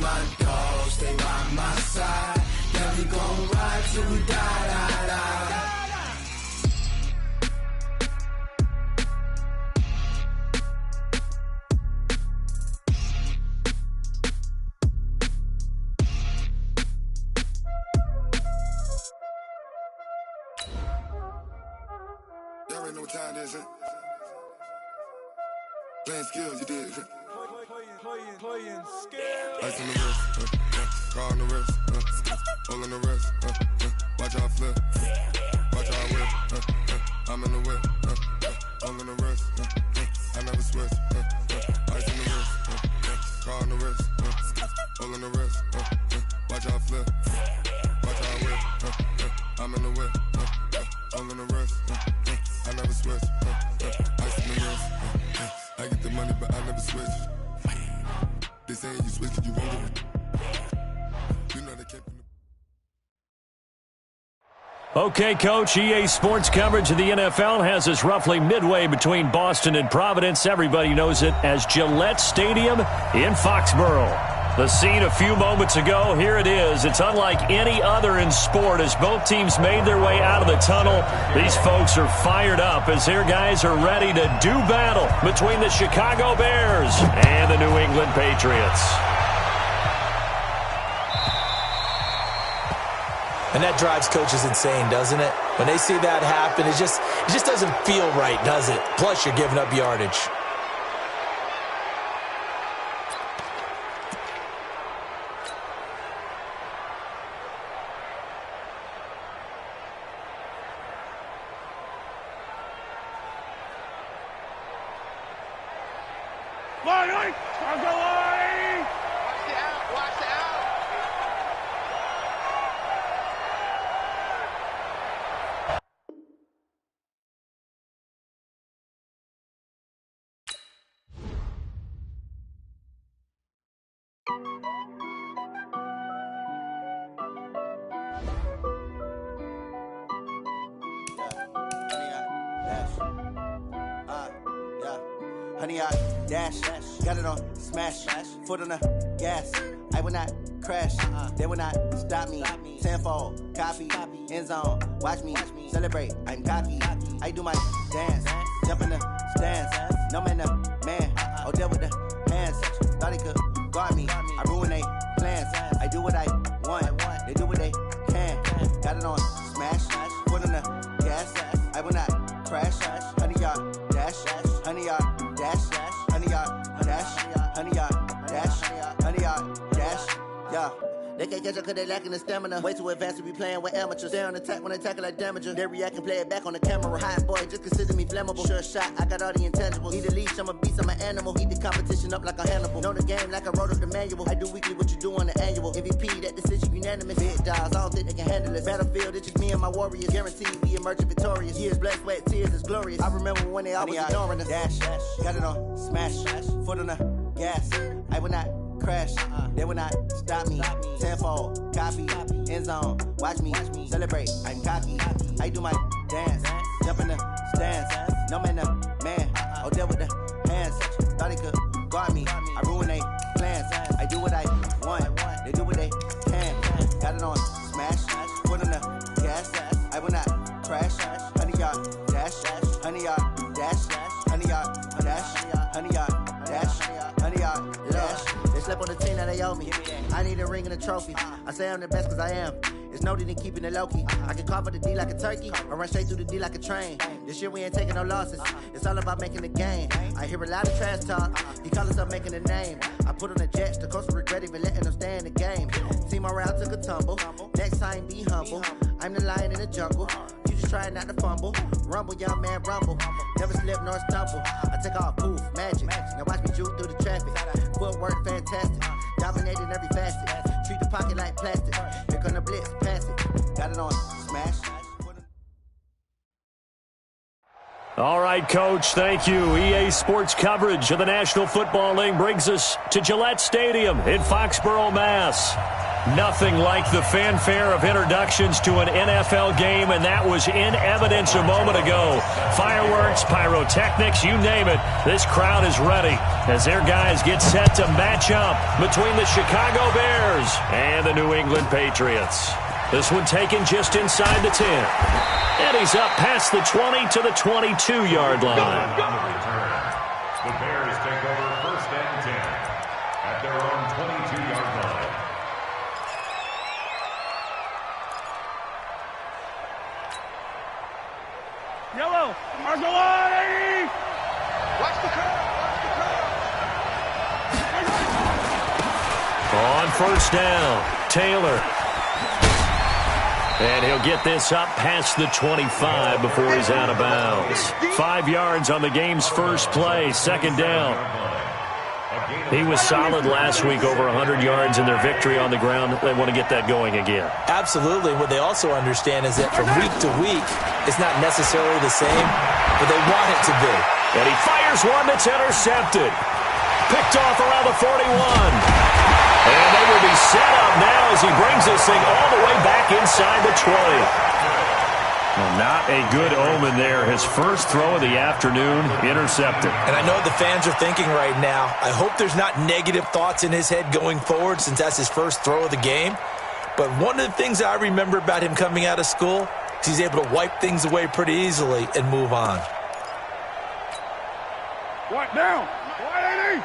my dogs, stay by my side. Yeah, we gon' ride till we die, die, die. Y'all already know what time it is, huh? Playing skills, you did. Playing skills. Ice on the wrist, car on the wrist, hole in the wrist, watch out flip, watch out whip, I'm in the whip, hole in the wrist, I never switch, ice on the wrist, car on the wrist, hole in the wrist, watch out flip, watch out whip, I'm in the whip, hole in the wrist, I never switch, ice on the wrist, I get the money but I never switch. They saying you switch it, you won't get it. You know they kept in the... Okay, Coach, EA Sports coverage of the NFL has us roughly midway between Boston and Providence. Everybody knows it as Gillette Stadium in Foxborough. The scene a few moments ago, here it is. It's unlike any other in sport as both teams made their way out of the tunnel. These folks are fired up as their guys are ready to do battle between the Chicago Bears and the New England Patriots. And that drives coaches insane, doesn't it? When they see that happen, it just doesn't feel right, does it? Plus, you're giving up yardage. Honey, I dash, got it on smash, foot on the gas. I will not crash, they will not stop me. Tenfold, copy, end zone, watch me celebrate. I'm cocky, I do my dance, jump in the stands. No man, the man, oh, deal with the hands. Thought he could guard me, I ruin they plans. I do what I want, they do what they can. Got it on smash, foot on the gas. I will not crash, honey, y'all dash, honey, y'all dash, honey, y'all dash, honey, y'all dash, honey, y'all dash, yeah. They can't catch up cause they lacking the stamina. Way too advanced to be playing with amateurs. Stay on attack when they tackle like damager. They react and play it back on the camera. Hot boy, just consider me flammable. Sure shot, I got all the intangibles. Need a leash, I'm a beast, I'm an animal. Heat the competition up like a Hannibal. Know the game like I wrote up the manual. I do weekly what you do on the annual. MVP, that decision unanimous. Big dogs, I don't think they can handle it. Battlefield, it's just me and my warriors. Guaranteed we emerge victorious. Years, blood, sweat, tears is glorious. I remember when they always ignoring us. Dash, got it on smash, foot on the gas. I will not crash, they will not stop me. Tenfold, copy, end zone, watch me celebrate. I'm cocky, I do my dance, jump in the stands. No man, the man, oh, deal with the hands. Thought he could guard me, I ruin they plans. I do what I want, they do what they can. Got it on smash, foot on the gas. I will not crash, honey, y'all dash, honey, y'all dash, honey, y'all dash, honey, y'all dash, honey, y'all dash. They slept on the team that they owe me. I need a ring and a trophy. I say I'm the best cause I am. It's no need in keeping it low-key. I can carve for the D like a turkey or run straight through the D like a train. This year we ain't taking no losses. It's all about making the game. I hear a lot of trash talk. He call himself making a name. I put on the Jets. The coach regret even letting them stay in the game. Team morale took a tumble. Next time be humble. I'm the lion in the jungle. You just trying not to fumble. Rumble, young man, rumble. Never slip nor stumble. I take off, poof, magic. Now watch me juke through the traffic. Footwork fantastic. Dominating every facet. Treat the pocket like plastic. Here come the blitz, pass it. Got it on smash. All right, Coach, thank you. EA Sports coverage of the National Football League brings us to Gillette Stadium in Foxborough, Mass. Nothing like the fanfare of introductions to an NFL game, and that was in evidence a moment ago. Fireworks, pyrotechnics, you name it. This crowd is ready as their guys get set to match up between the Chicago Bears and the New England Patriots. This one taken just inside the 10. And he's up past the 20 to the 22-yard line. The Bears take over 1st and 10 at their own 22-yard line. Yellow, Margolani! Watch the curve, On 1st down, Taylor. And he'll get this up past the 25 before he's out of bounds. 5 yards on the game's first play, 2nd down. He was solid last week, over 100 yards in their victory on the ground. They want to get that going again. Absolutely. What they also understand is that from week to week, it's not necessarily the same, but they want it to be. And he fires one that's intercepted. Picked off around the 41. And they will be set up now as he brings this thing all the way back inside the 20. Well, not a good omen there. His first throw of the afternoon, intercepted. And I know the fans are thinking right now, I hope there's not negative thoughts in his head going forward since that's his first throw of the game. But one of the things I remember about him coming out of school is he's able to wipe things away pretty easily and move on. What down? What 80?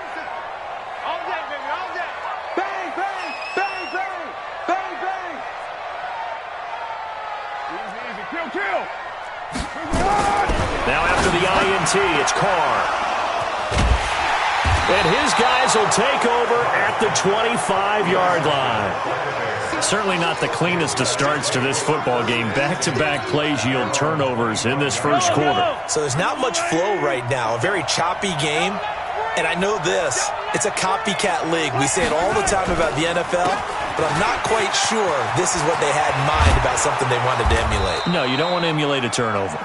All day, baby, all day. Bang, bang, bang, bang, bang, bang. Easy, easy, kill, kill. Now after the INT, it's Carr. And his guys will take over at the 25-yard line. Certainly not the cleanest of starts to this football game. Back-to-back plays yield turnovers in this first quarter. So there's not much flow right now. A very choppy game. And I know this. It's a copycat league. We say it all the time about the NFL, but I'm not quite sure this is what they had in mind about something they wanted to emulate. No, you don't want to emulate a turnover.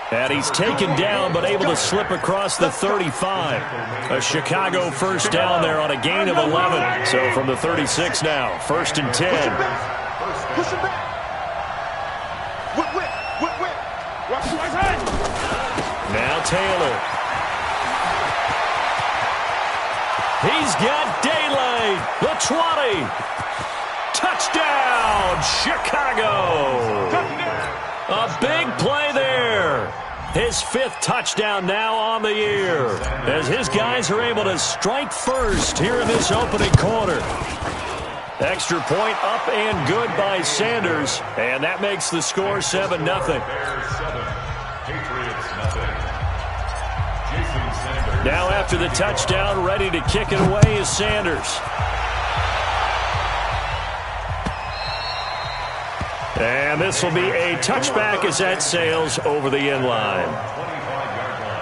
And he's taken down but able to slip across the 35. A Chicago first down there on a gain of 11. So from the 36 now, 1st and 10. Push it back. Whip, whip, whip, whip. Watch the right hand. Now Taylor. He's got daylight. The 20. Touchdown, Chicago. A big play there. His 5th touchdown now on the year as his guys are able to strike first here in this opening quarter. Extra point up and good by Sanders, and that makes the score 7-0. Bears 7, Patriots nothing. Jason Sanders. Now after the touchdown, ready to kick it away is Sanders. And this will be a touchback as that sails over the end line. 25-yard line.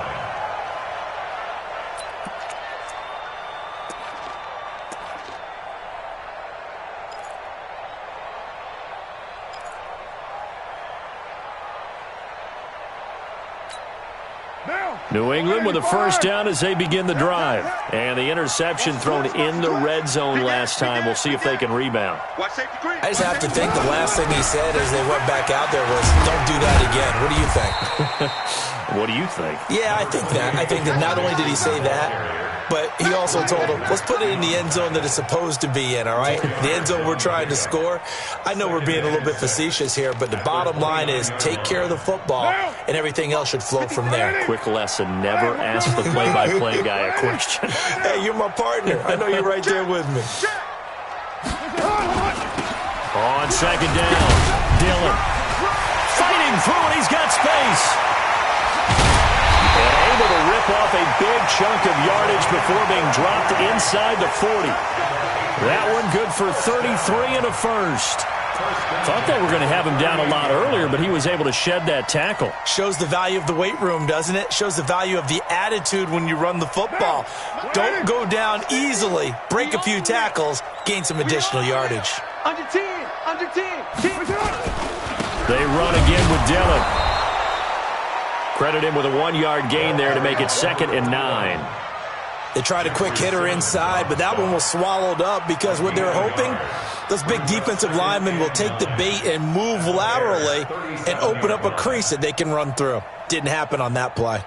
New England with a first down as they begin the drive. And the interception thrown in the red zone last time. We'll see if they can rebound. I just have to think the last thing he said as they went back out there was, don't do that again. What do you think? What do you think? Yeah, I think that. I think that not only did he say that, but he also told him, let's put it in the end zone that it's supposed to be in, all right? The end zone we're trying to score. I know we're being a little bit facetious here, but the bottom line is take care of the football, and everything else should flow from there. Quick lesson, never ask the play-by-play guy a question. Hey, you're my partner. I know you're right there with me. On 2nd down, Dillon fighting through and he's got space. And able to rip off a big chunk of yardage before being dropped inside the 40. That one good for 33 and a first. Thought they were going to have him down a lot earlier, but he was able to shed that tackle. Shows the value of the weight room, doesn't it? Shows the value of the attitude when you run the football. Don't go down easily. Break a few tackles. Gain some additional yardage. Under 10, under 10. They run again with Dillon. Credit him with a 1-yard gain there to make it 2nd and 9. They tried a quick hitter inside, but that one was swallowed up because what they're hoping Those big defensive linemen will take the bait and move laterally and open up a crease that they can run through. Didn't happen on that play.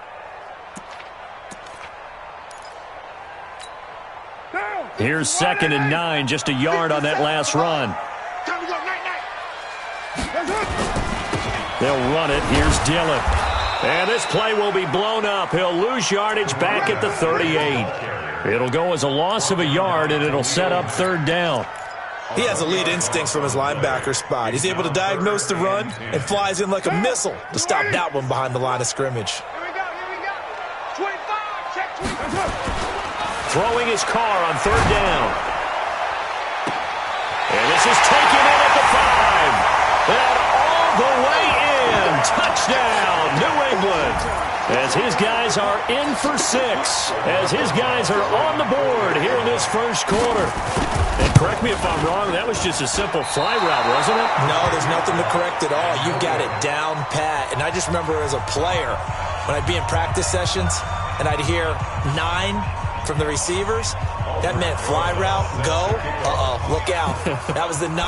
Here's 2nd and 9, just a yard on that last run. They'll run it. Here's Dillon. And this play will be blown up. He'll lose yardage back at the 38. It'll go as a loss of a yard, and it'll set up 3rd down. He has elite instincts from his linebacker spot. He's able to diagnose the run and flies in like a missile to stop that one behind the line of scrimmage. Here we go. 25, check 25. Throwing his car on 3rd down. And this is taken in at the 5. And all the way in. Touchdown, New England. As his guys are in for 6. As his guys are on the board here in this first quarter. And correct me if I'm wrong, that was just a simple fly route, wasn't it? No, there's nothing to correct at all. You've got it down pat. And I just remember as a player, when I'd be in practice sessions and I'd hear 9 from the receivers, that meant fly route, go, look out. That was the 9,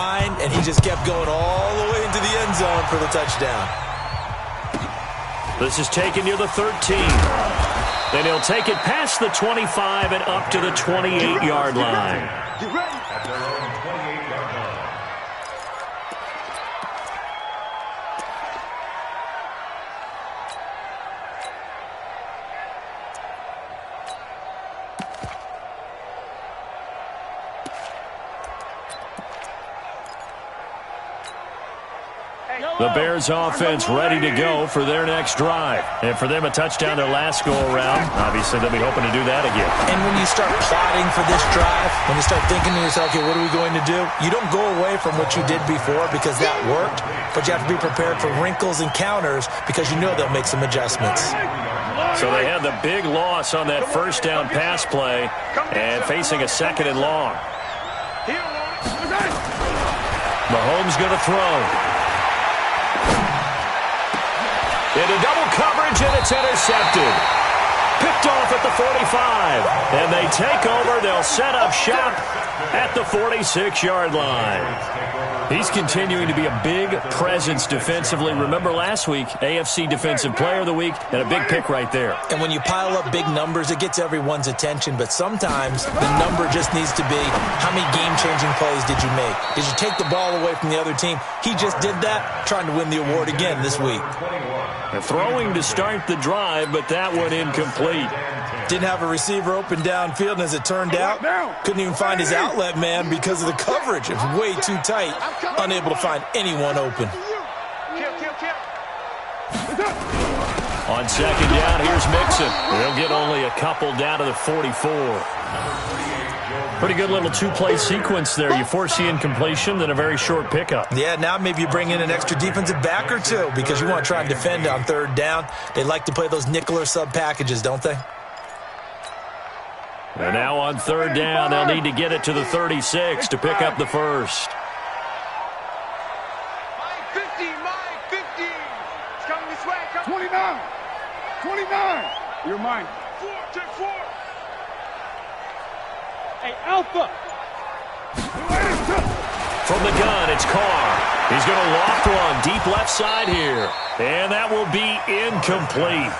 and he just kept going all the way into the end zone for the touchdown. This is taken near the 13. Then he'll take it past the 25 and up to the 28-yard line. Get ready. At their own 28-yard line. The Bears offense ready to go for their next drive. And for them, a touchdown their last go-around. Obviously, they'll be hoping to do that again. And when you start plotting for this drive, when you start thinking to yourself, okay, what are we going to do? You don't go away from what you did before because that worked, but you have to be prepared for wrinkles and counters because you know they'll make some adjustments. So they had the big loss on that first down pass play and facing a 2nd and long. Mahomes going to throw. Into double coverage, and it's intercepted. Picked off at the 45. And they take over. They'll set up shop at the 46-yard line. He's continuing to be a big presence defensively. Remember last week, AFC Defensive Player of the Week, and a big pick right there. And when you pile up big numbers, it gets everyone's attention. But sometimes the number just needs to be, how many game-changing plays did you make? Did you take the ball away from the other team? He just did that, trying to win the award again this week. Throwing to start the drive, but that one incomplete. Didn't have a receiver open downfield, and as it turned out, couldn't even find his outlet man because of the coverage. It was way too tight, unable to find anyone open. On 2nd down, here's Mixon. They'll get only a couple down to the 44. Pretty good little 2-play sequence there. You force the incompletion, then a very short pickup. Yeah, now maybe you bring in an extra defensive back or two because you want to try and defend on 3rd down. They like to play those nickel or sub packages, don't they? And now on 3rd down, they'll need to get it to the 36 to pick up the first. Mike 50. It's coming this way. 29. You're mine. 4, take 4. Hey, Alpha. From the gun, it's Carr. He's going to loft one deep left side here. And that will be incomplete.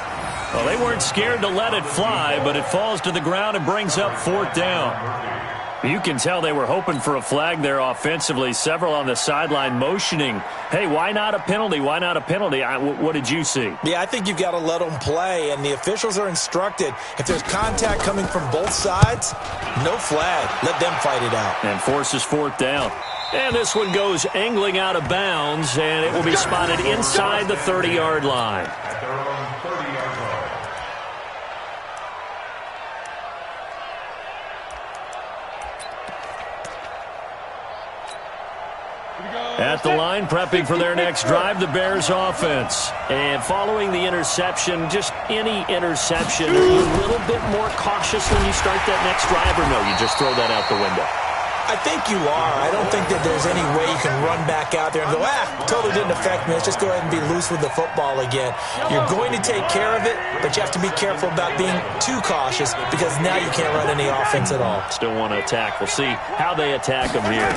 Well, they weren't scared to let it fly, but it falls to the ground and brings up 4th down. You can tell they were hoping for a flag there offensively. Several on the sideline motioning, hey, why not a penalty? Why not a penalty? What did you see? Yeah, I think you've got to let them play, and the officials are instructed. If there's contact coming from both sides, no flag. Let them fight it out. And forces 4th down. And this one goes angling out of bounds, and it will be spotted inside the 30-yard line. At their own 30-yard line. At the line, prepping for their next drive, the Bears offense. And following the interception, just any interception, are you a little bit more cautious when you start that next drive, or no, you just throw that out the window? I think you are. I don't think that there's any way you can run back out there and go, totally didn't affect me. Let's just go ahead and be loose with the football again. You're going to take care of it, but you have to be careful about being too cautious because now you can't run any offense at all. Still want to attack. We'll see how they attack them here.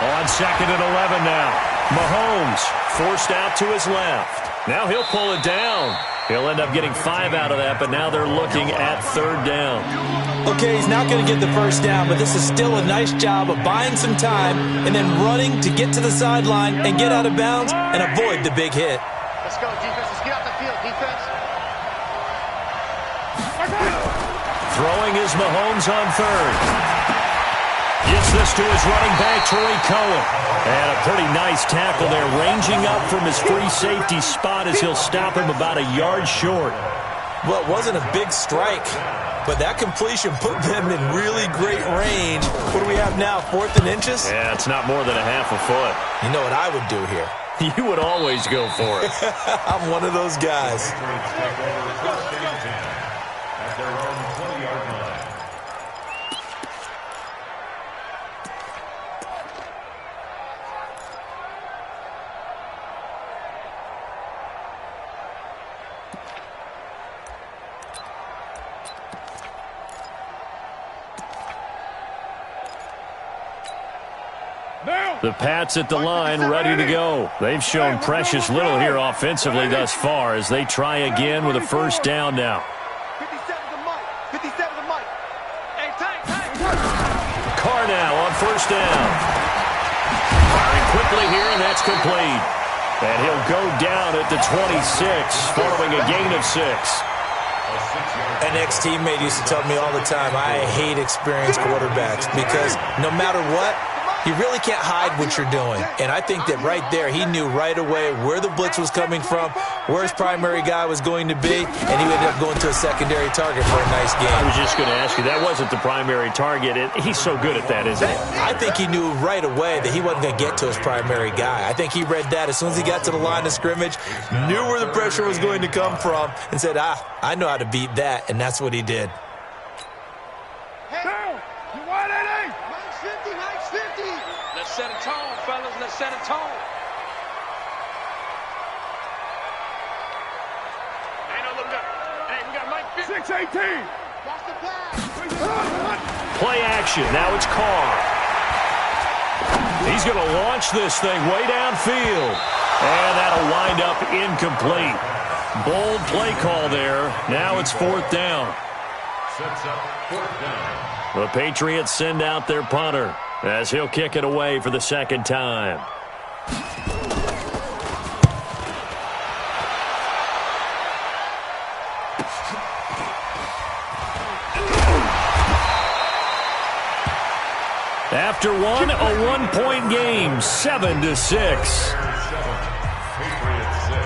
On 2nd and 11 now. Mahomes forced out to his left. Now he'll pull it down. He'll end up getting 5 out of that, but now they're looking at 3rd down. Okay, he's not going to get the first down, but this is still a nice job of buying some time and then running to get to the sideline and get out of bounds and avoid the big hit. Let's go, defense. Let's get off the field, defense. Throwing is Mahomes on 3rd. Gets this to his running back, Tarik Cohen. And a pretty nice tackle there, ranging up from his free safety spot as he'll stop him about a yard short. Well, it wasn't a big strike, but that completion put them in really great range. What do we have now, 4th and inches? Yeah, it's not more than a half a foot. You know what I would do here? You would always go for it. I'm one of those guys. At their own 20-yard line. The Pats at the line, ready to go. They've shown precious little here offensively thus far as they try again with a first down now. 57 to Mike. 57 to Mike. Hey, tank. Carr now on first down. Firing quickly here, and that's complete. And he'll go down at the 26, following a gain of 6. An ex-teammate used to tell me all the time, I hate experienced quarterbacks because no matter what, you really can't hide what you're doing. And I think that right there, he knew right away where the blitz was coming from, where his primary guy was going to be, and he ended up going to a secondary target for a nice game. I was just going to ask you, that wasn't the primary target. He's so good at that, isn't he? I think he knew right away that he wasn't going to get to his primary guy. I think he read that as soon as he got to the line of scrimmage, knew where the pressure was going to come from, and said, I know how to beat that, and that's what he did. Let's set a tone, fellas. Let's set a tone. Hey, no, look up. Hey, we got Mike 6-18. Watch the pass. Play action. Now it's Carr. He's going to launch this thing way downfield. And that'll wind up incomplete. Bold play call there. Now it's 4th down. Sets up 4th down. The Patriots send out their punter as he'll kick it away for the 2nd time. After one, a one-point game, 7-6. Patriots 6.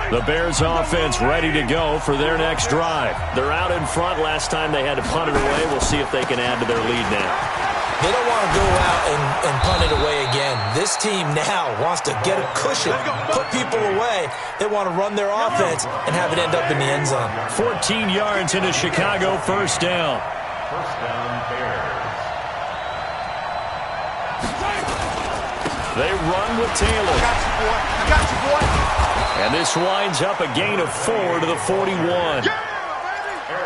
The Bears offense ready to go for their next drive. They're out in front. Last time they had to punt it away. We'll see if they can add to their lead now. They don't want to go out and punt it away again. This team now wants to get a cushion, put people away. They want to run their offense and have it end up in the end zone. 14 yards into Chicago, first down. First down, Bears. They run with Taylor. I got you, boy. And this winds up a gain of 4 to the 41.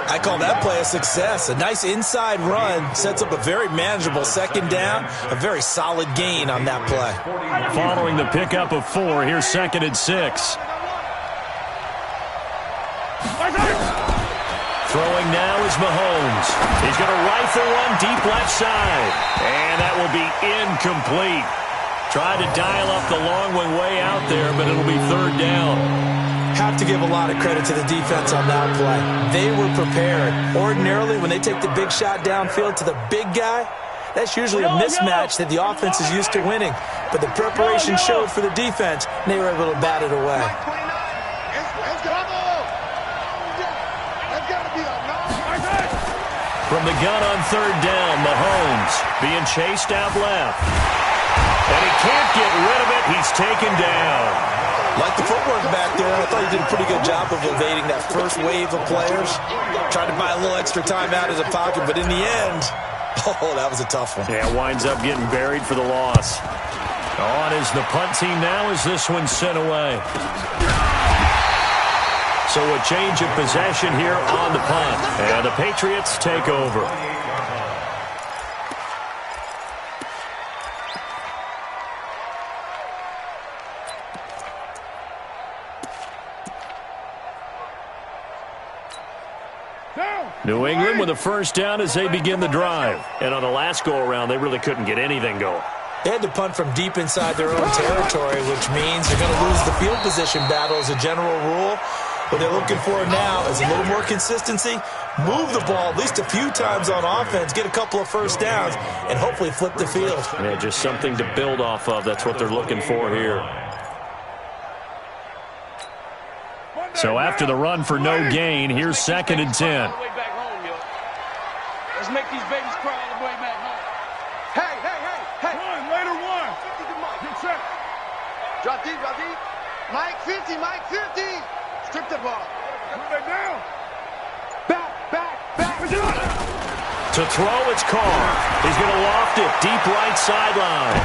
I call that play a success. A nice inside run sets up a very manageable 2nd down. A very solid gain on that play. Following the pickup of 4, here's 2nd and 6. Throwing now is Mahomes. He's going to rifle one deep left side. And that will be incomplete. Tried to dial up the long one way out there, but it'll be 3rd down. Have to give a lot of credit to the defense on that play. They were prepared. Ordinarily, when they take the big shot downfield to the big guy, that's usually a mismatch that the offense is used to winning. But the preparation showed for the defense, and they were able to bat it away. From the gun on 3rd down, Mahomes being chased out left. And he can't get rid of it. He's taken down. Like the footwork back there, I thought he did a pretty good job of evading that first wave of players. Tried to buy a little extra time out of the pocket, but in the end, oh, that was a tough one. Yeah, winds up getting buried for the loss. On is the punt team now as this one's sent away. So a change of possession here on the punt. And the Patriots take over. New England with a first down as they begin the drive. And on the last go-around, they really couldn't get anything going. They had to punt from deep inside their own territory, which means they're going to lose the field position battle as a general rule. What they're looking for now is a little more consistency, move the ball at least a few times on offense, get a couple of first downs, and hopefully flip the field. Yeah, just something to build off of. That's what they're looking for here. So after the run for no gain, here's 2nd and 10. Let's make these babies cry all the way back home. Hey, hey, hey, hey. One, later one. Good check. Drop deep, drop deep. Mike 50, Mike 50. Strip the ball. Put that down. Back. To throw, it's Carr. He's going to loft it deep right sideline.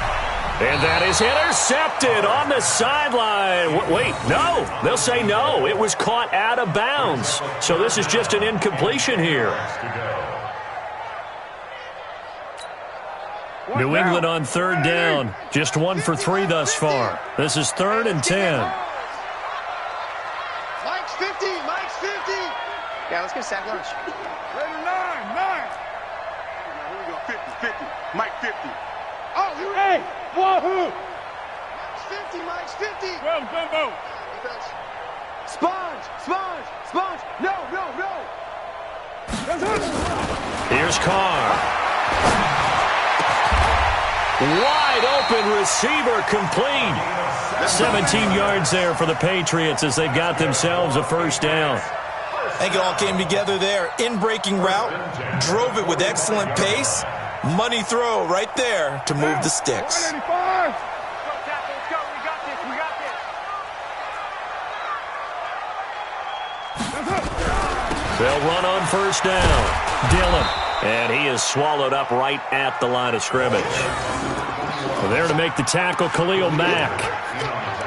And that is intercepted on the sideline. Wait, no. They'll say no. It was caught out of bounds. So this is just an incompletion here. New England on 3rd down. Just 1 for 3 thus far. This is 3rd and 10. Mike's 50, Mike's 50. Yeah, let's get sack lunch. Ready, 9. Here we go, 50. Mike 50. Oh, you hey, wahoo. Mike's 50. Well, Gumbo. Sponge. No. Here's Carr. Wide open receiver complete. 17 yards there for the Patriots as they've got themselves a first down. I think it all came together there. In-breaking route, drove it with excellent pace. Money throw right there to move the sticks. 185. They'll run on first down. Dillon. And he is swallowed up right at the line of scrimmage. There to make the tackle, Khalil Mack.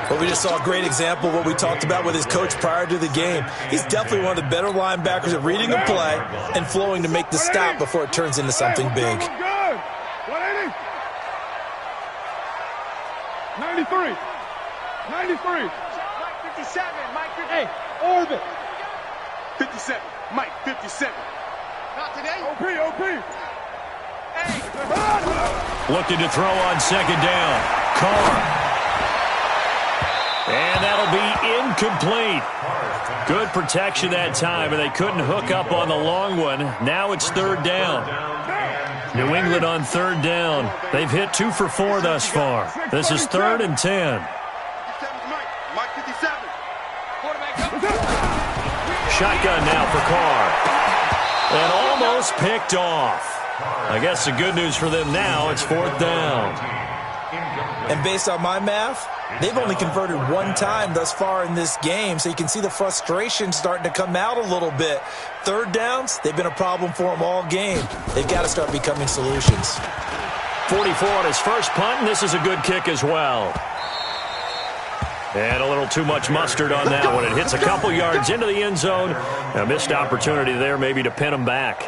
Well, we just saw a great example of what we talked about with his coach prior to the game. He's definitely one of the better linebackers at reading a play and flowing to make the stop before it turns into something big. 180. 93. Mike 57. Mike 50. Hey, orbit. 57. Mike 57. Not today. OP. Hey. Looking to throw on 2nd down. Carr. And that'll be incomplete. Good protection that time, and they couldn't hook up on the long one. Now it's 3rd down. New England on 3rd down. They've hit 2 for 4 thus far. This is 3rd and 10. Mike 57. Shotgun now for Carr. And almost picked off. I guess the good news for them now, it's 4th down. And based on my math, they've only converted 1 time thus far in this game, so you can see the frustration starting to come out a little bit. 3rd downs, they've been a problem for them all game. They've got to start becoming solutions. 44 on his first punt, and this is a good kick as well. And a little too much mustard on that one. It hits a couple yards into the end zone. A missed opportunity there maybe to pin him back.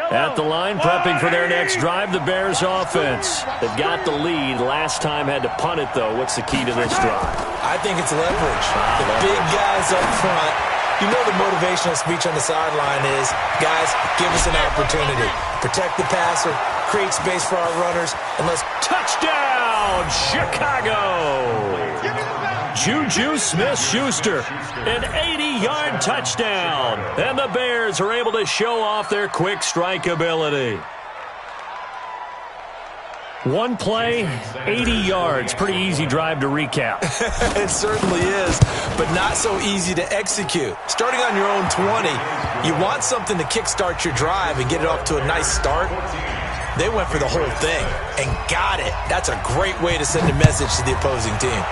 At the line, prepping for their next drive, the Bears offense. They've got the lead. Last time had to punt it, though. What's the key to this drive? I think it's leverage. The big guys up front. You know the motivational speech on the sideline is, guys, give us an opportunity. Protect the passer, create space for our runners, and let's... Touchdown, Chicago! Juju Smith-Schuster, an 80-yard touchdown. And the Bears are able to show off their quick strike ability. One play, 80 yards. Pretty easy drive to recap. It certainly is, but not so easy to execute. Starting on your own 20, you want something to kickstart your drive and get it off to a nice start. They went for the whole thing and got it. That's a great way to send a message to the opposing team.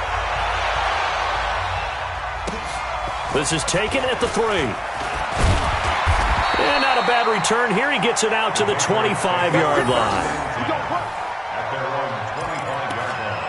This is taken at the 3. And not a bad return here. He gets it out to the 25-yard line. At their own 25-yard line.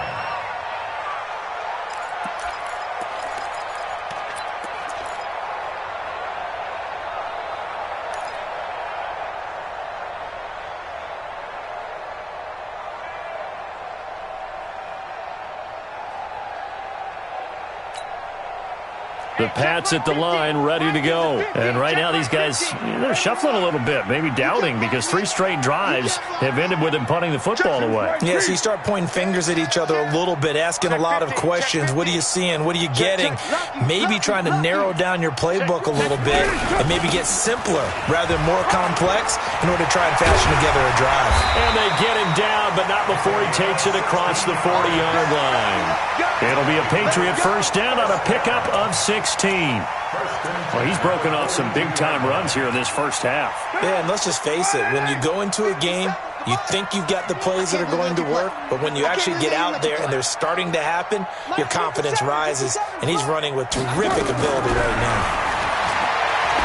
The Pats at the line, ready to go. And right now these guys, they're shuffling a little bit, maybe doubting, because 3 straight drives have ended with them punting the football away. Yeah, so you start pointing fingers at each other a little bit, asking a lot of questions. What are you seeing? What are you getting? Maybe trying to narrow down your playbook a little bit and maybe get simpler rather than more complex in order to try and fashion together a drive. And they get him down, but not before he takes it across the 40-yard line. It'll be a Patriot first down on a pickup of 16. Well, he's broken off some big-time runs here in this first half. Yeah, and let's just face it. When you go into a game, you think you've got the plays that are going to work, but when you actually get out there and they're starting to happen, your confidence rises, and he's running with terrific ability right now.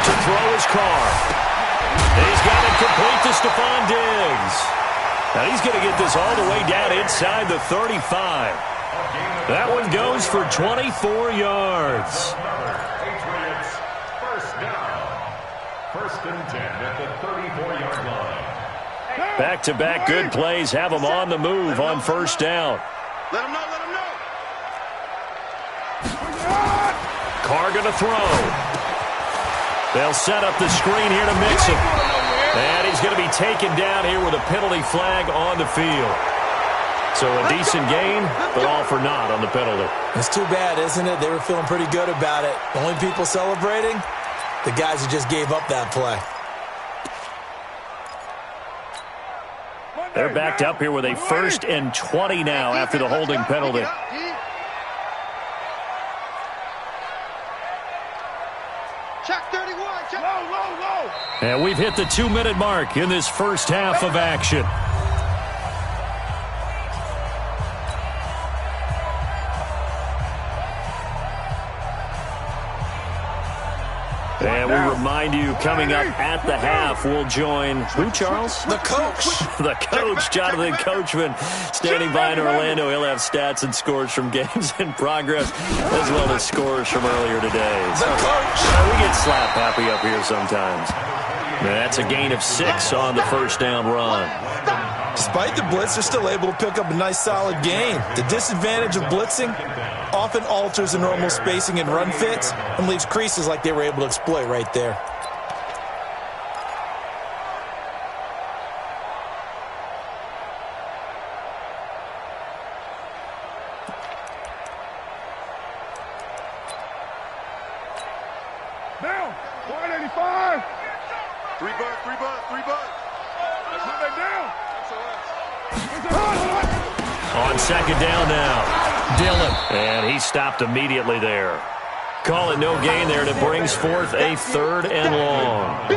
To throw his car. He's got it complete to Stephon Diggs. Now he's going to get this all the way down inside the 35. That one goes for 24 yards. Patriots first down. 1st and 10 at the 34-yard line. Back-to-back good plays have them on the move on first down. Let him know, let him know. Carr going to throw. They'll set up the screen here to mix him. And he's going to be taken down here with a penalty flag on the field. So a decent gain, but all for naught on the penalty. It's too bad, isn't it? They were feeling pretty good about it. The only people celebrating, the guys who just gave up that play. They're backed up here with a 1st and 20 now after the holding penalty. Check 31. Check. Low. And we've hit the 2-minute mark in this first half of action. And we remind you, coming up at the half, we'll join who, Charles? The coach. The coach, Jonathan Coachman, standing by in Orlando. He'll have stats and scores from games in progress, as well as scores from earlier today. The coach. We get slap happy up here sometimes. That's a gain of 6 on the first down run. Despite the blitz, they're still able to pick up a nice, solid gain. The disadvantage of blitzing often alters the normal spacing and run fits and leaves creases like they were able to exploit right there. Down. 185. 3 bucks. They down. On second down now, Dillon. And he stopped immediately there. Call it no gain there, and it brings forth a 3rd and long.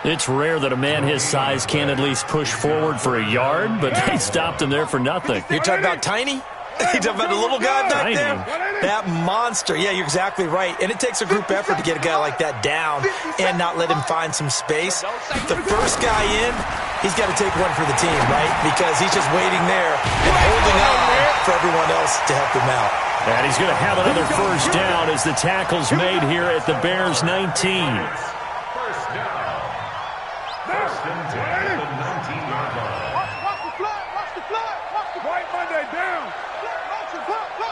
It's rare that a man his size can at least push forward for a yard, but they stopped him there for nothing. You're talking about tiny? You're talking about the little guy back Tiny. there? That monster. Yeah, you're exactly right. And it takes a group effort to get a guy like that down and not let him find some space. The first guy in, he's got to take one for the team, right? Because he's just waiting there and holding on for everyone else to help him out. And he's going to have another first down as the tackle's made here at the Bears' 19. First down. 1st and 10 at the 19-yard line. Watch the flag. White Monday down.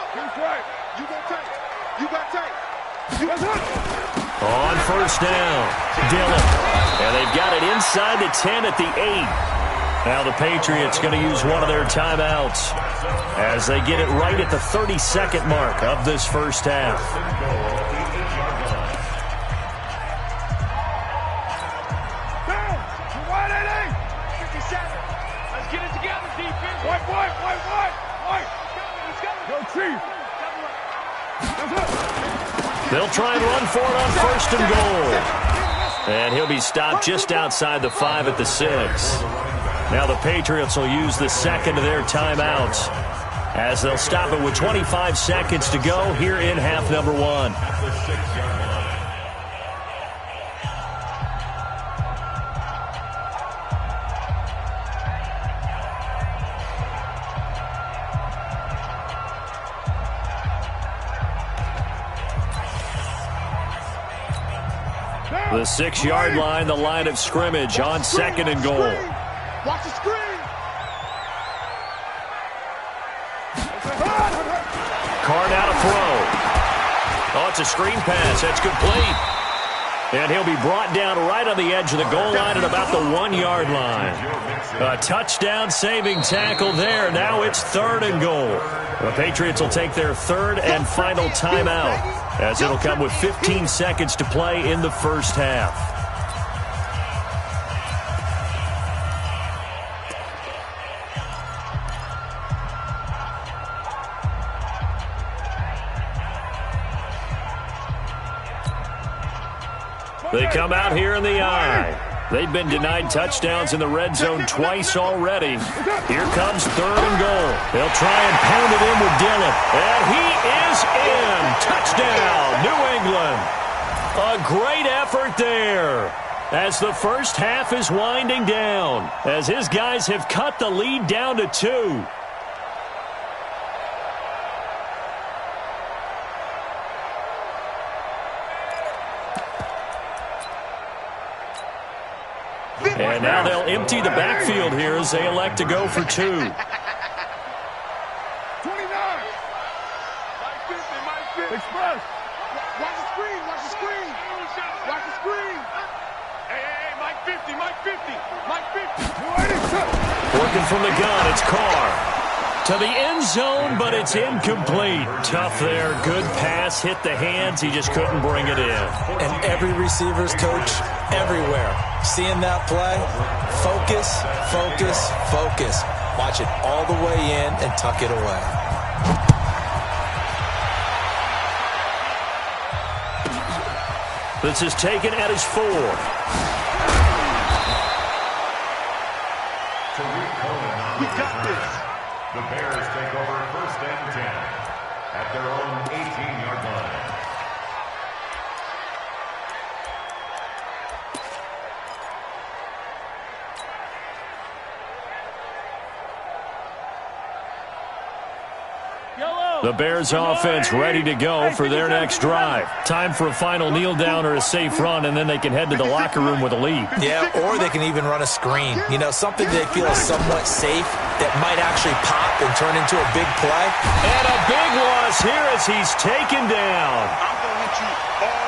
He's right. You got tape. On first down, Dillon. And they've got it inside the 10 at the 8. Now the Patriots going to use one of their timeouts as they get it right at the 32nd mark of this first half. Let's get it together, defense. White. Go Chief. They'll try and run for it on 1st and goal. And he'll be stopped just outside the 5 at the 6. Now the Patriots will use the second of their timeouts as they'll stop it with 25 seconds to go here in half number 1. At the 6-yard line. The 6-yard line, the line of scrimmage on 2nd and goal. Watch the screen. Carr now to throw. Oh, it's a screen pass. That's complete. And he'll be brought down right on the edge of the goal line at about the 1-yard line. A touchdown saving tackle there. Now it's 3rd and goal. The Patriots will take their 3rd and final timeout, as it'll come with 15 seconds to play in the first half. They come out here in the eye. They've been denied touchdowns in the red zone twice already. Here comes 3rd and goal. They'll try and pound it in with Dillon. And he is in. Touchdown, New England. A great effort there, as the first half is winding down, as his guys have cut the lead down to 2. And now they'll empty the backfield here as they elect to go for 2. 29. Mike 50, Mike 50. Express. Watch the screen, watch the screen. Watch the screen. Hey, Mike 50, Mike 50, Mike 50. Working from the gun, it's Carr. To the end zone, but it's incomplete. Tough there. Good pass, hit the hands. He just couldn't bring it in. And every receiver's coach everywhere. Seeing that play, focus, focus, focus. Watch it all the way in and tuck it away. This is taken at his 4. We got this. The Bears take over 1st and 10 at their own 18-yard line. The Bears offense ready to go for their next drive. Time for a final kneel down or a safe run, and then they can head to the locker room with a lead. Yeah, or they can even run a screen. You know, something they feel is somewhat safe that might actually pop and turn into a big play. And a big loss here as he's taken down. I'm going to hit you all.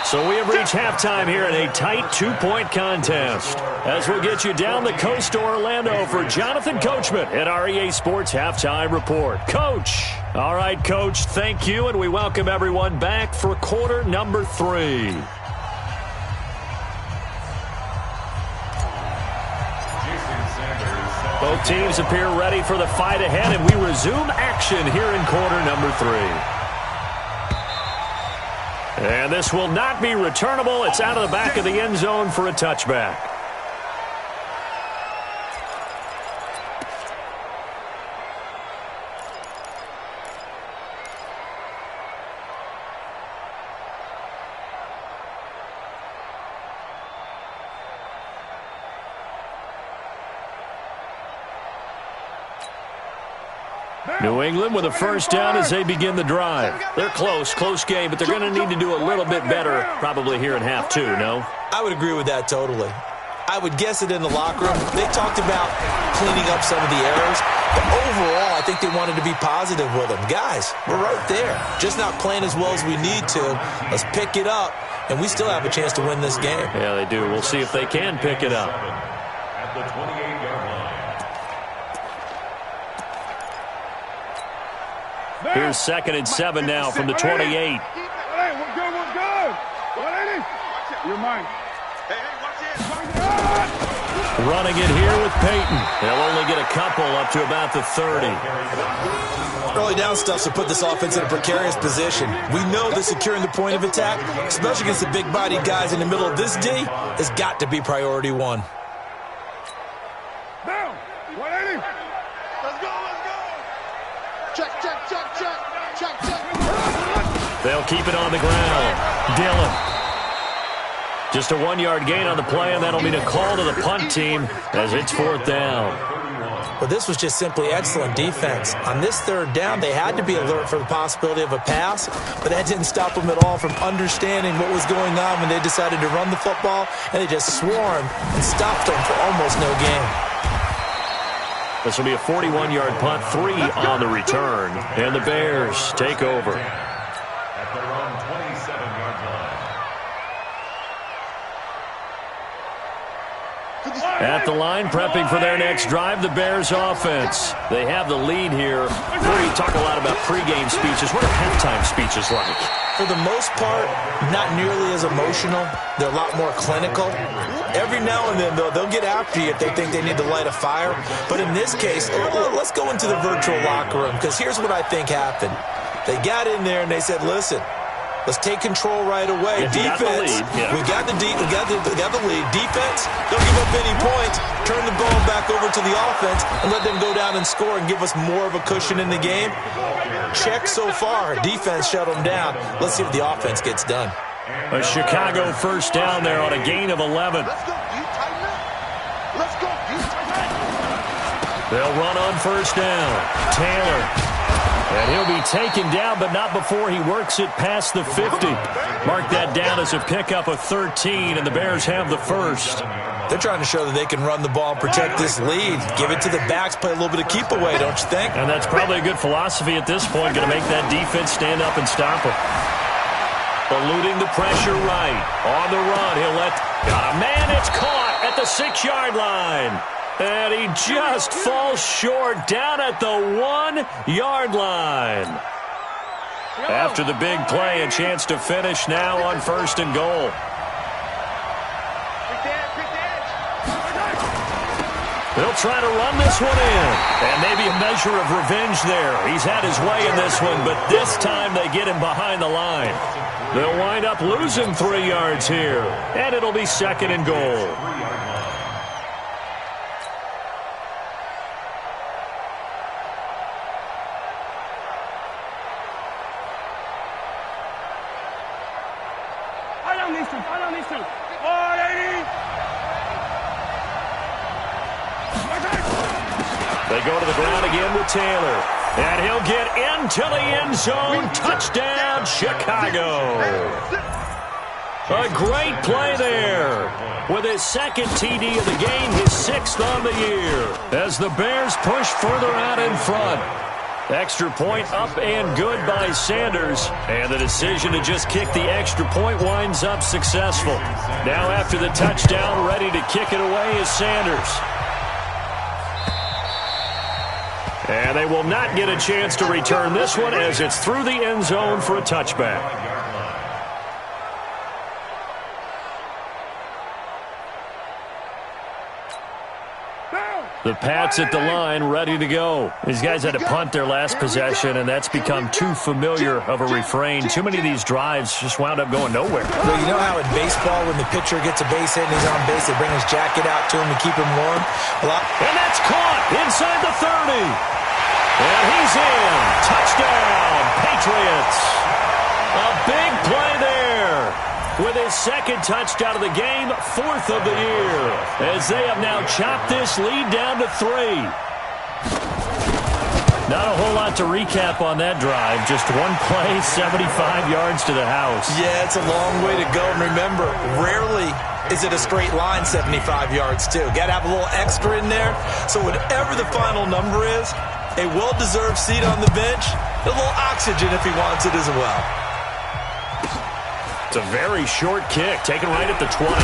So we have reached halftime here in a tight 2-point contest, as we'll get you down the coast to Orlando for Jonathan Coachman at our EA Sports Halftime Report. Coach. All right, Coach, thank you, and we welcome everyone back for quarter number 3. Both teams appear ready for the fight ahead, and we resume action here in quarter number 3. And this will not be returnable. It's out of the back of the end zone for a touchback. New England with a first down as they begin the drive. They're close game, but they're going to need to do a little bit better probably here in half 2, no? I would agree with that totally. I would guess it in the locker room. They talked about cleaning up some of the errors, but overall, I think they wanted to be positive with them. Guys, we're right there. Just not playing as well as we need to. Let's pick it up, and we still have a chance to win this game. Yeah, they do. We'll see if they can pick it up. At the 28-yard line. Here's 2nd and 7 now from the 28. Hey, we're good, we're good. 180. You're mine. Hey, watch it. Running it here with Peyton. They'll only get a couple up to about the 30. Early down stuff to put this offense in a precarious position. We know that securing the point of attack, especially against the big-bodied guys in the middle of this D, has got to be priority 1. Down. 180. Let's go, let's go. They'll keep it on the ground. Dillon. Just a 1-yard gain on the play, and that'll mean a call to the punt team as it's 4th down. Well, this was just simply excellent defense. On this 3rd down, they had to be alert for the possibility of a pass, but that didn't stop them at all from understanding what was going on when they decided to run the football, and they just swarmed and stopped them for almost no gain. This will be a 41-yard punt, 3 on the return, and the Bears take over. At their own 27-yard line. At the line, prepping for their next drive, the Bears offense. They have the lead here. Before you talk a lot about pregame speeches, what are halftime speeches like? For the most part, not nearly as emotional. They're a lot more clinical. Every now and then, though, they'll get after you if they think they need to light a fire. But in this case, let's go into the virtual locker room, because here's what I think happened. They got in there and they said, listen, let's take control right away. Defense, we got the lead. Defense, don't give up any points. Turn the ball back over to the offense and let them go down and score and give us more of a cushion in the game. Check so far. Defense shut them down. Let's see what the offense gets done. A Chicago first down there on a gain of 11. Let's go, you tighten up. Let's go, you tighten up. They'll run on first down. Taylor. And he'll be taken down, but not before he works it past the 50. Mark that down as a pickup of 13, and the Bears have the first. They're trying to show that they can run the ball and protect this lead. Give it to the backs, play a little bit of keep away, don't you think? And that's probably a good philosophy at this point, going to make that defense stand up and stop him. Eluding the pressure right. On the run, he'll let... Got a man, it's caught at the 6-yard line. And he just falls short down at the 1-yard line. After the big play, a chance to finish now on first and goal. They'll try to run this one in. And maybe a measure of revenge there. He's had his way in this one, but this time they get him behind the line. They'll wind up losing 3 yards here. And it'll be 2nd and goal. They go to the ground again with Taylor. And he'll get into the end zone. Touchdown, Chicago. A great play there. With his 2nd TD of the game, his 6th on the year. As the Bears push further out in front. Extra point up and good by Sanders. And the decision to just kick the extra point winds up successful. Now after the touchdown, ready to kick it away is Sanders. And they will not get a chance to return this one as it's through the end zone for a touchback. The Pats at the line, ready to go. These guys had to punt their last possession, and that's become too familiar of a refrain. Too many of these drives just wound up going nowhere. Well, you know how in baseball, when the pitcher gets a base hit and he's on base, they bring his jacket out to him to keep him warm? And that's caught inside the 30. And he's in. Touchdown, Patriots. A big play there. With his 2nd touchdown of the game, 4th of the year. As they have now chopped this lead down to 3. Not a whole lot to recap on that drive. Just one play, 75 yards to the house. Yeah, it's a long way to go. And remember, rarely is it a straight line 75 yards, too. Got to have a little extra in there. So whatever the final number is, a well-deserved seat on the bench, a little oxygen if he wants it as well. It's a very short kick, taken right at the 20.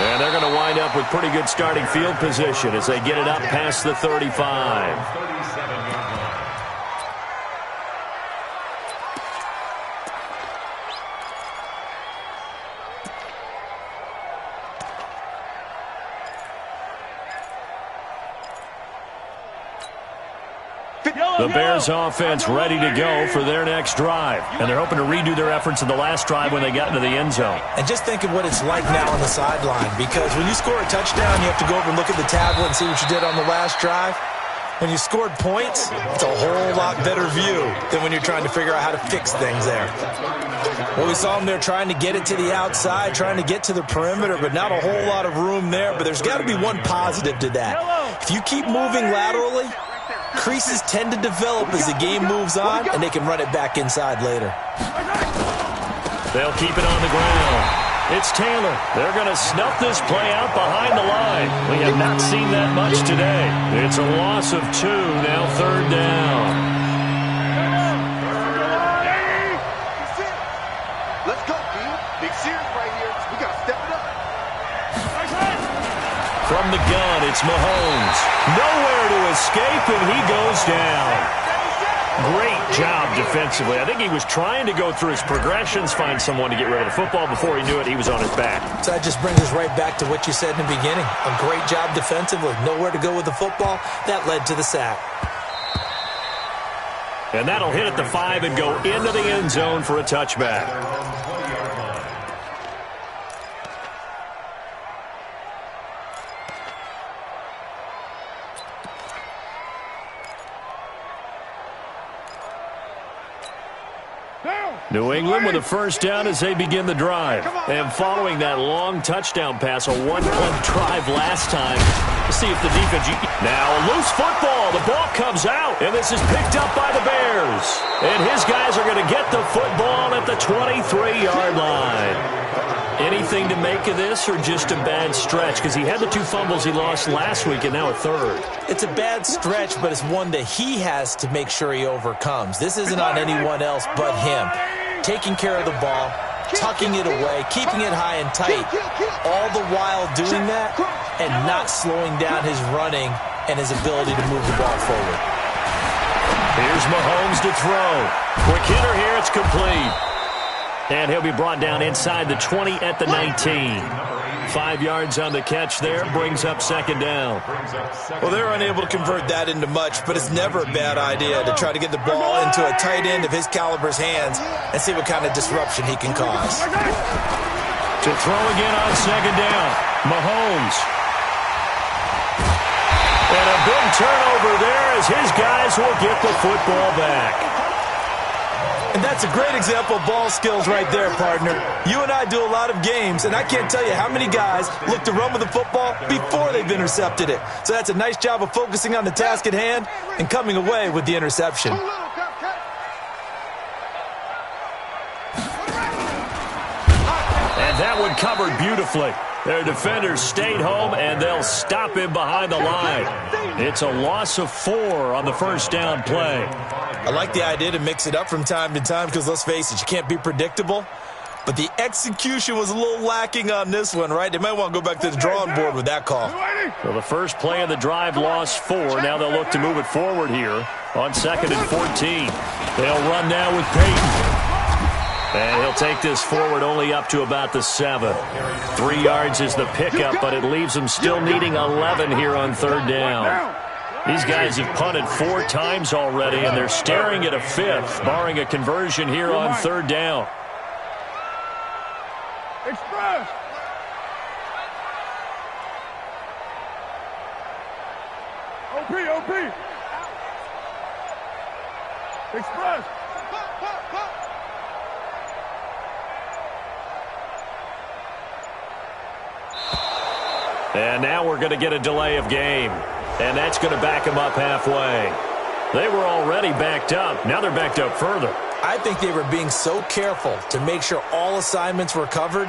And they're going to wind up with pretty good starting field position as they get it up past the 35. The Bears offense ready to go for their next drive. And they're hoping to redo their efforts in the last drive when they got into the end zone. And just think of what it's like now on the sideline. Because when you score a touchdown, you have to go over and look at the tablet and see what you did on the last drive. When you scored points, it's a whole lot better view than when you're trying to figure out how to fix things there. Well, we saw him there trying to get it to the outside, trying to get to the perimeter, but not a whole lot of room there. But there's got to be one positive to that. If you keep moving laterally, creases tend to develop as the game moves on, and they can run it back inside later. They'll keep it on the ground. It's Taylor. They're going to snuff this play out behind the line. We have not seen that much today. It's a loss of 2, now 3rd down. Let's go, B. Big Sears right here. We got to step it up. From the gun, it's Mahomes. Nowhere to escape, and he goes down. Great job defensively. I think he was trying to go through his progressions, find someone to get rid of the football. Before he knew it, he was on his back. So that just brings us right back to what you said in the beginning. A great job defensively. Nowhere to go with the football. That led to the sack. And that'll hit at the 5 and go into the end zone for a touchback. New England with a first down as they begin the drive. And following that long touchdown pass, a one-play drive last time. Let's see if the defense... Now a loose football. The ball comes out, and this is picked up by the Bears. And his guys are going to get the football at the 23-yard line. Anything to make of this, or just a bad stretch? Because he had the 2 fumbles he lost last week and now a 3rd. It's a bad stretch, but it's one that he has to make sure he overcomes. This isn't on anyone else but him. Taking care of the ball, tucking it away, keeping it high and tight, all the while doing that and not slowing down his running and his ability to move the ball forward. Here's Mahomes to throw. Quick hitter here, it's complete. And he'll be brought down inside the 20 at the 19. 5 yards on the catch there, brings up 2nd down. Well, they're unable to convert that into much, but it's never a bad idea to try to get the ball into a tight end of his caliber's hands and see what kind of disruption he can cause. To throw again on 2nd down, Mahomes. And a big turnover there as his guys will get the football back. And that's a great example of ball skills right there, partner. You and I do a lot of games, and I can't tell you how many guys look to run with the football before they've intercepted it. So that's a nice job of focusing on the task at hand and coming away with the interception. And that one covered beautifully. Their defenders stayed home, and they'll stop him behind the line. It's a loss of 4 on the first down play. I like the idea to mix it up from time to time because, let's face it, you can't be predictable. But the execution was a little lacking on this one, right? They might want to go back to the drawing board with that call. So the first play of the drive lost 4. Now they'll look to move it forward here on 2nd and 14. They'll run now with Peyton. And he'll take this forward only up to about the 7. 3 yards is the pickup, but it leaves them still needing 11 here on 3rd down. These guys have punted 4 times already, and they're staring at a 5th, barring a conversion here on 3rd down. Express. OP. Express. And now we're going to get a delay of game. And that's going to back them up halfway. They were already backed up. Now they're backed up further. I think they were being so careful to make sure all assignments were covered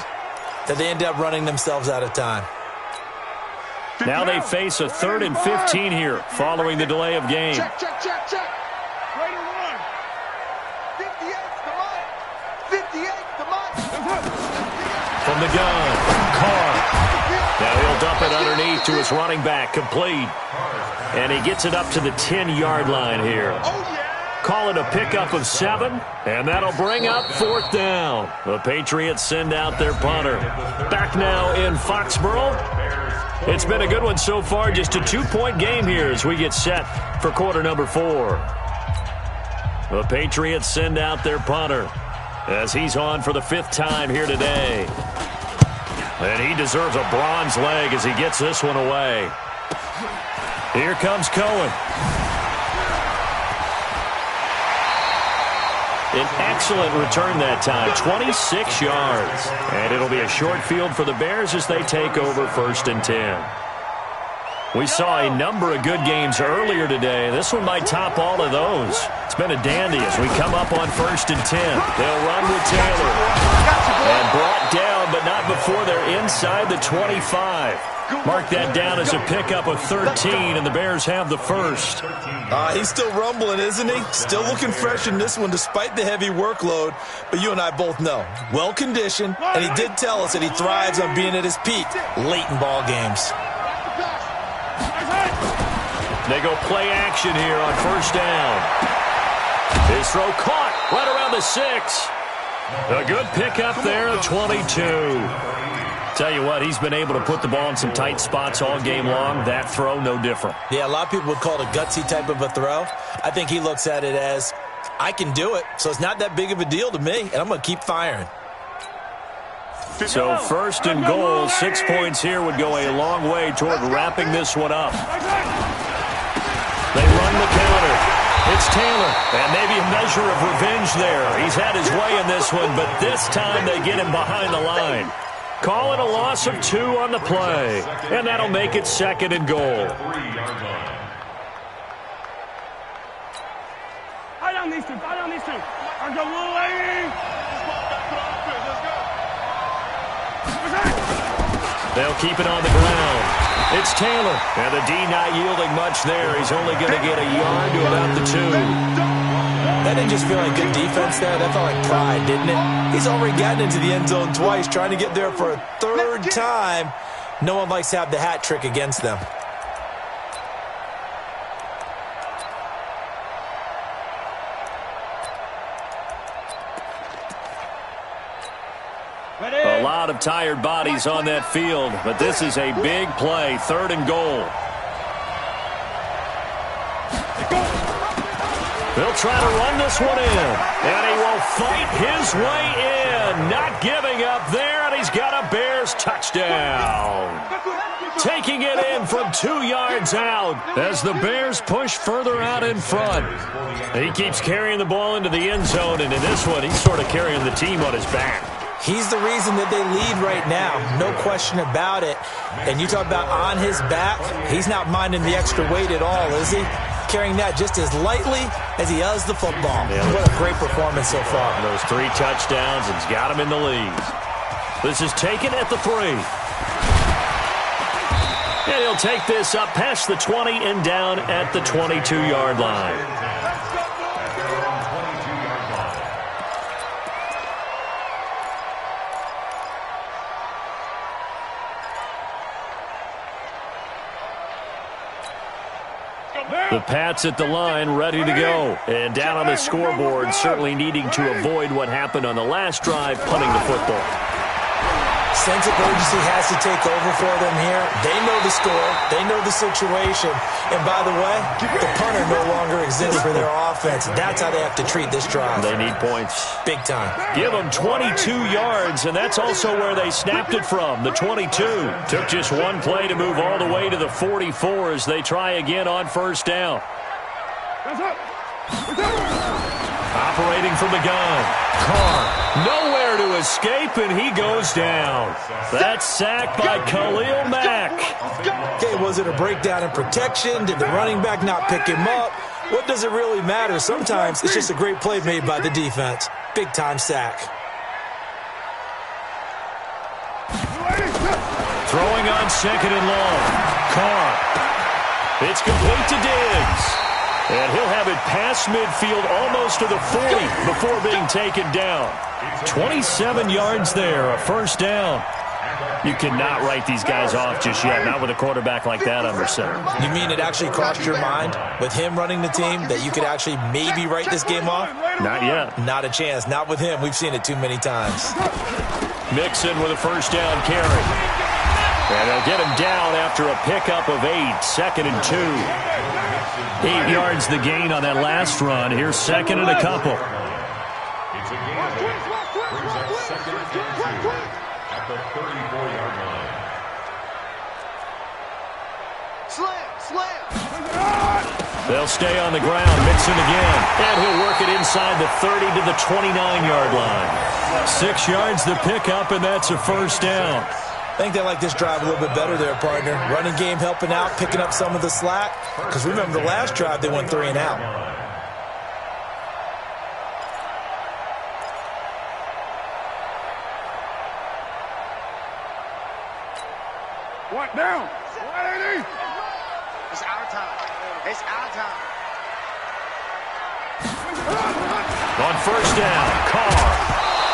that they ended up running themselves out of time. Now they face a 3rd and 15 here following the delay of game. Check. Raider 1. 58's the mark. 58's the mark. From the gun, Carr. Now he'll dump it underneath to his running back, complete. And he gets it up to the 10-yard line here. Call it a pickup of 7, and that'll bring up 4th down. The Patriots send out their punter. Back now in Foxborough. It's been a good one so far, just a 2-point game here as we get set for quarter number 4. The Patriots send out their punter as he's on for the 5th time here today. And he deserves a bronze leg as he gets this one away. Here comes Cohen. An excellent return that time, 26 yards. And it'll be a short field for the Bears as they take over 1st and 10. We saw a number of good games earlier today. This one might top all of those. It's been a dandy as we come up on 1st and 10. They'll run with Taylor. And brought down, but not before they're inside the 25. Mark that down as a pickup of 13, and the Bears have the first. He's still rumbling, isn't he? Still looking fresh in this one despite the heavy workload. But you and I both know, well-conditioned, and he did tell us that he thrives on being at his peak late in ball games. They go play action here on 1st down. His throw caught right around the 6. A good pickup there at 22. Tell you what, he's been able to put the ball in some tight spots all game long. That throw, no different. Yeah, a lot of people would call it a gutsy type of a throw. I think he looks at it as, I can do it, so it's not that big of a deal to me, and I'm going to keep firing. So 1st and goal, 6 points here would go a long way toward wrapping this one up. They run the counter. It's Taylor, and maybe a measure of revenge there. He's had his way in this one, but this time they get him behind the line. Call it a loss of 2 on the play, and that'll make it 2nd and goal. I don't need to. I got one lady. They'll keep it on the ground. It's Taylor, and the D not yielding much there. He's only going to get a yard to about the 2. That didn't just feel like good defense there. That felt like pride, didn't it? He's already gotten into the end zone twice, trying to get there for a 3rd time. No one likes to have the hat trick against them. A lot of tired bodies on that field, but this is a big play, 3rd and goal. They'll try to run this one in, and he will fight his way in. Not giving up there, and he's got a Bears touchdown. Taking it in from 2 yards out as the Bears push further out in front. He keeps carrying the ball into the end zone, and in this one, he's sort of carrying the team on his back. He's the reason that they lead right now, no question about it. And you talk about on his back, he's not minding the extra weight at all, is he? Carrying that just as lightly as he does the football. Yeah, what a great performance so far. Those 3 touchdowns, and he's got him in the lead. This is taken at the 3. And he'll take this up past the 20 and down at the 22-yard line. The Pats at the line, ready to go. And down on the scoreboard, certainly needing to avoid what happened on the last drive, punting the football. Sense of urgency has to take over for them here. They know the score. They know the situation. And by the way, the punter no longer exists for their offense. That's how they have to treat this drive. They need points. Big time. Give them 22 yards, and that's also where they snapped it from, the 22. Took just one play to move all the way to the 44 as they try again on 1st down. Operating from the gun. Carr, nowhere to escape, and he goes down. That's sacked by Khalil Mack. Okay, was it a breakdown in protection? Did the running back not pick him up? What does it really matter? Sometimes it's just a great play made by the defense. Big-time sack. Throwing on 2nd and long. Carr. It's complete to Diggs. And he'll have it past midfield almost to the 40 before being taken down. 27 yards there, a 1st down. You cannot write these guys off just yet, not with a quarterback like that under center. You mean it actually crossed your mind with him running the team that you could actually maybe write this game off? Not yet. Not a chance. Not with him. We've seen it too many times. Mixon with a 1st down carry. And they'll get him down after a pickup of 8, 2nd and 2. 8 yards the gain on that last run. Here's 2nd and a couple. It's a gain of 8. Brings up 2nd and 2 at the 34-yard line. Slam, slam. They'll stay on the ground. Mixon again. And he'll work it inside the 30 to the 29-yard line. 6 yards the pickup, and that's a first down. I think they like this drive a little bit better there, partner. Running game helping out, picking up some of the slack. Because remember the last drive, they went 3 and out. What down? 180. It's our time. It's our time. On first down, Carr.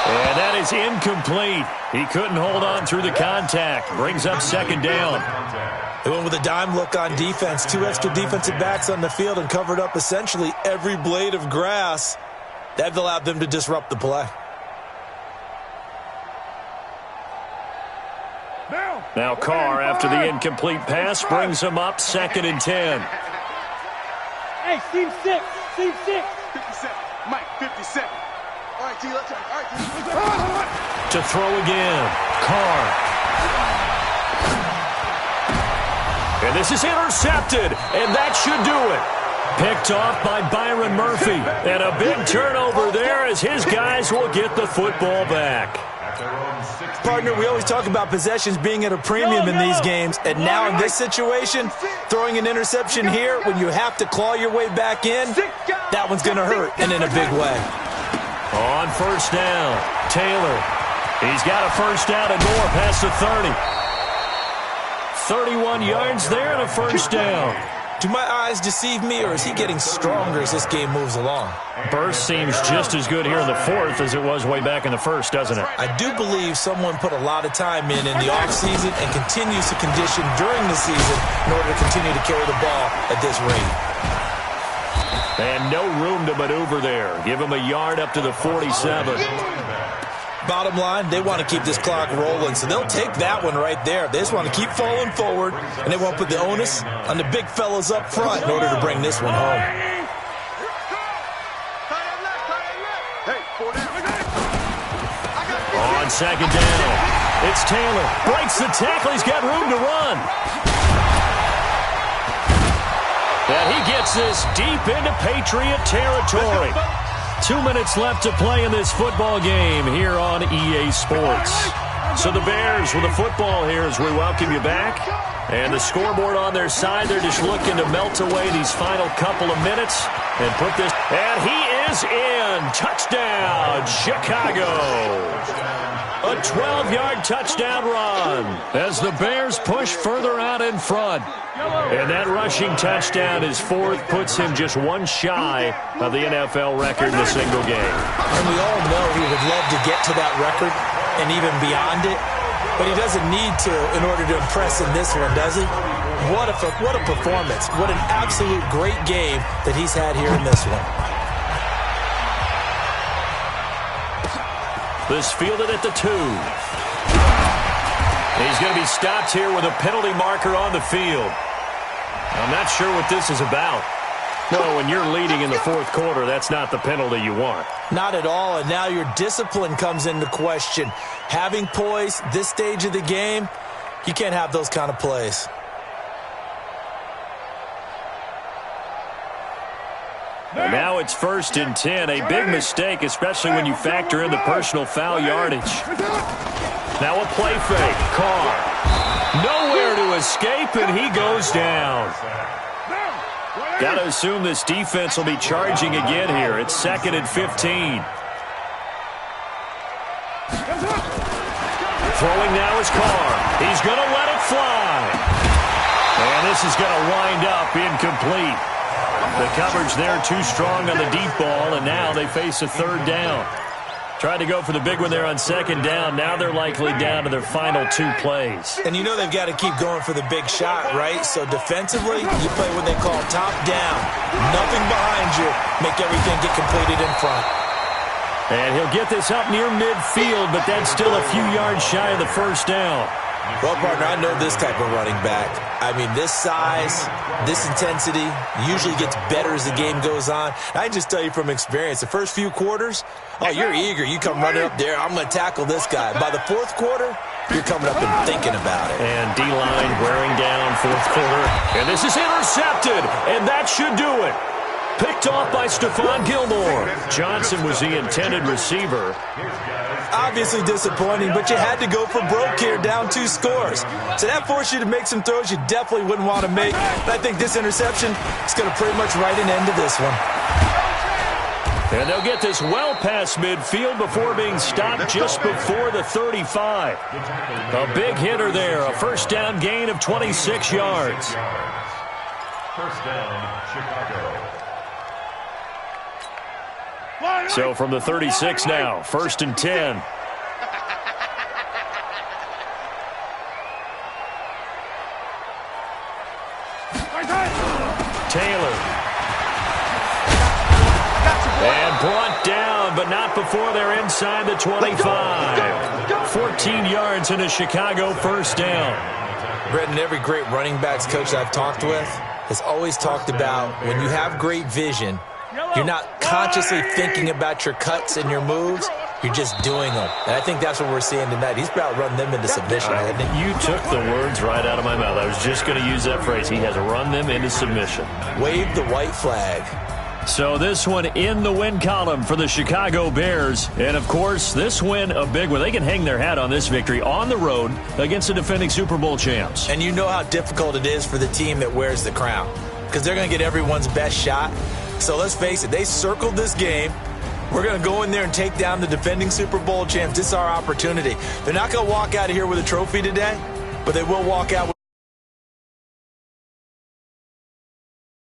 And that is incomplete. He couldn't hold on through the contact. Brings up second down. They went with a dime look on defense. 2 extra defensive backs on the field and covered up essentially every blade of grass. That allowed them to disrupt the play. Now Carr, after the incomplete pass, brings him up 2nd and 10. Hey, team 6. Team 6. 57. Mike, 57. All right, T, let's go. All right, T. To throw again. Carr. And this is intercepted, and that should do it. Picked off by Byron Murphy. And a big turnover there as his guys will get the football back. Partner, we always talk about possessions being at a premium in these games, and now in this situation, throwing an interception here when you have to claw your way back in, that one's going to hurt, and in a big way. On first down, Taylor. He's got a first down and more past the 30. 31 yards there and a first down. Do my eyes deceive me, or is he getting stronger as this game moves along? Burst seems just as good here in the 4th as it was way back in the 1st, doesn't it? I do believe someone put a lot of time in the offseason and continues to condition during the season in order to continue to carry the ball at this rate. And no room to maneuver there. Give him a yard up to the 47. Bottom line, they want to keep this clock rolling, so they'll take that one right there. They just want to keep falling forward, and they won't put the onus on the big fellas up front in order to bring this one home. On second down, it's Taylor. Breaks the tackle. He's got room to run. And he gets this deep into Patriot territory. 2 minutes left to play in this football game here on EA Sports. So the Bears with the football here as we welcome you back. And the scoreboard on their side, they're just looking to melt away these final couple of minutes and put this. And he is in. Touchdown, Chicago. A 12-yard touchdown run as the Bears push further out in front. And that rushing touchdown, his 4th, puts him just one shy of the NFL record in a single game. And we all know he would love to get to that record and even beyond it, but he doesn't need to in order to impress in this one, does he? What a performance. What an absolute great game that he's had here in this one. This fielded at the 2. He's going to be stopped here with a penalty marker on the field. I'm not sure what this is about. Well, when you're leading in the 4th quarter, that's not the penalty you want. Not at all, and now your discipline comes into question. Having poise this stage of the game, you can't have those kind of plays. And now it's 1st and 10. A big mistake, especially when you factor in the personal foul yardage. Now a play fake. Carr. Nowhere to escape, and he goes down. Got to assume this defense will be charging again here. It's 2nd and 15. Throwing now is Carr. He's going to let it fly. And this is going to wind up incomplete. The coverage there too strong on the deep ball, and now they face a 3rd down. Tried to go for the big one there on 2nd down. Now they're likely down to their final 2 plays. And you know they've got to keep going for the big shot, right? So defensively, you play what they call top down. Nothing behind you. Make everything get completed in front. And he'll get this up near midfield, but that's still a few yards shy of the 1st down. Well, partner, I know this type of running back. I mean, this size, this intensity usually gets better as the game goes on. I just tell you from experience, the first few quarters, oh, you're eager. You come running up there, I'm going to tackle this guy. By the 4th quarter, you're coming up and thinking about it. And D-line wearing down fourth quarter. And this is intercepted, and that should do it. Picked off by Stephon Gilmore. Johnson was the intended receiver. Obviously disappointing, but you had to go for broke here, down 2 scores. So that forced you to make some throws you definitely wouldn't want to make. And I think this interception is going to pretty much write an end to this one. And they'll get this well past midfield before being stopped just before the 35. A big hitter there, a first down gain of 26 yards. First down, Chicago. So from the 36 now, 1st and 10. Taylor. And brought down, but not before they're inside the 25. 14 yards and a Chicago first down. Brendan, every great running backs coach I've talked with has always talked about when you have great vision, you're not consciously thinking about your cuts and your moves. You're just doing them. And I think that's what we're seeing tonight. He's about run them into submission. You took the words right out of my mouth. I was just going to use that phrase. He has run them into submission. Wave the white flag. So this one in the win column for the Chicago Bears. And, of course, this win a big one. They can hang their hat on this victory on the road against the defending Super Bowl champs. And you know how difficult it is for the team that wears the crown because they're going to get everyone's best shot. So let's face it, they circled this game. We're going to go in there and take down the defending Super Bowl champs. This is our opportunity. They're not going to walk out of here with a trophy today, but they will walk out with